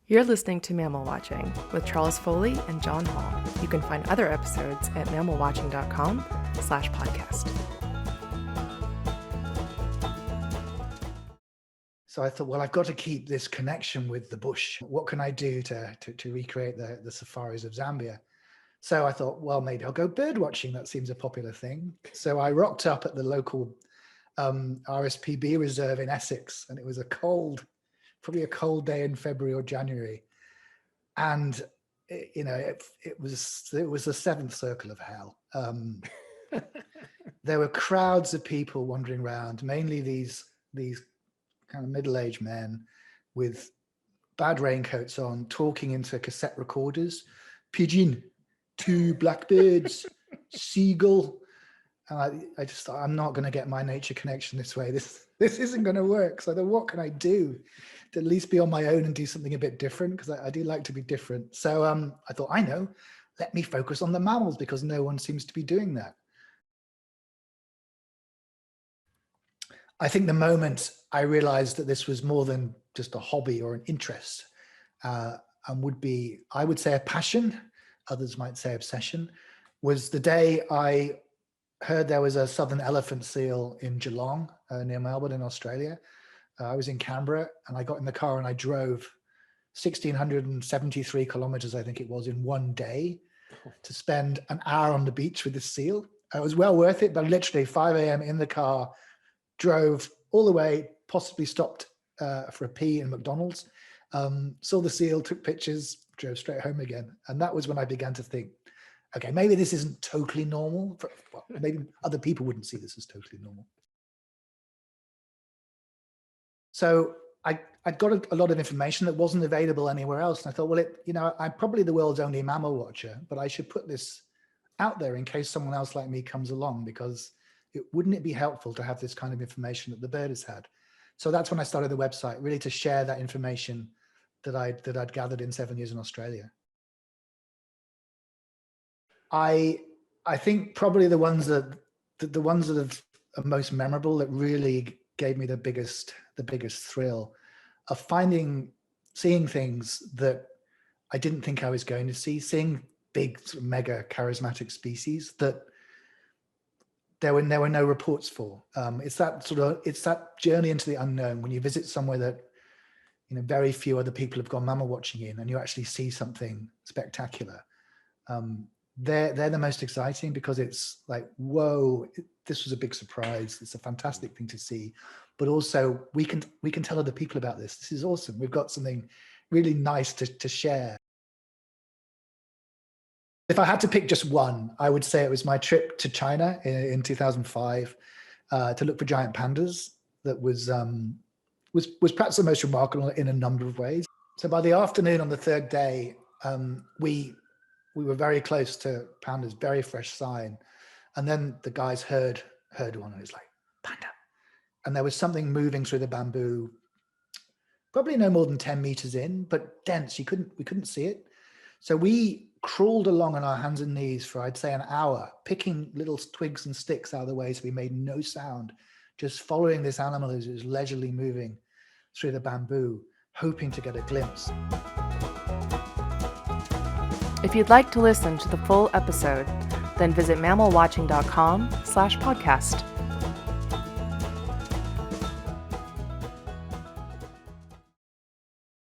You're listening to Mammalwatching with Charles Foley and Jon Hall. You can find other episodes at mammalwatching.com/podcast. So I thought, well, I've got to keep this connection with the bush. What can I do to recreate the safaris of Zambia? So I thought, well, maybe I'll go bird watching. That seems a popular thing. So I rocked up at the local RSPB reserve in Essex, and it was probably a cold day in February or January. And, it was the seventh circle of hell. There were crowds of people wandering around, mainly these kind of middle-aged men with bad raincoats on, talking into cassette recorders. Pigeon, 2 blackbirds, seagull. And I just thought, I'm not going to get my nature connection this way. This isn't going to work. So I thought, what can I do to at least be on my own and do something a bit different? Because I do like to be different. So I thought, I know, let me focus on the mammals because no one seems to be doing that. I think the moment I realized that this was more than just a hobby or an interest and I would say a passion, others might say obsession, was the day I heard there was a southern elephant seal in Geelong near Melbourne in Australia. I was in Canberra and I got in the car and I drove 1,673 kilometers, I think it was, in one day to spend an hour on the beach with the seal. It was well worth it, but literally 5 a.m. in the car, drove all the way, possibly stopped for a pee in McDonald's, saw the seal, took pictures, drove straight home again. And that was when I began to think, okay, maybe this isn't totally normal. Maybe other people wouldn't see this as totally normal. So I got a lot of information that wasn't available anywhere else. And I thought, well, I'm probably the world's only mammal watcher, but I should put this out there in case someone else like me comes along, because wouldn't it be helpful to have this kind of information that the bird has had? So that's when I started the website, really to share that information that I'd gathered in 7 years in Australia. I think probably the ones that are most memorable, that really gave me the biggest thrill, of seeing things that I didn't think I was going to see, seeing big, mega charismatic species that there were no reports for. It's that journey into the unknown when you visit somewhere that very few other people have gone mammal watching in, and you actually see something spectacular. They're the most exciting, because it's like, whoa, this was a big surprise. It's a fantastic thing to see, but also we can tell other people about this. This is awesome. We've got something really nice to share. If I had to pick just one, I would say it was my trip to China in 2005 to look for giant pandas. That was perhaps the most remarkable in a number of ways. So by the afternoon on the third day, we were very close to pandas, very fresh sign. And then the guys heard one, and it was like, panda. And there was something moving through the bamboo, probably no more than 10 meters in, but dense. We couldn't see it. So we crawled along on our hands and knees for, I'd say, an hour, picking little twigs and sticks out of the way so we made no sound, just following this animal as it was leisurely moving through the bamboo, hoping to get a glimpse. If you'd like to listen to the full episode, then visit mammalwatching.com/podcast.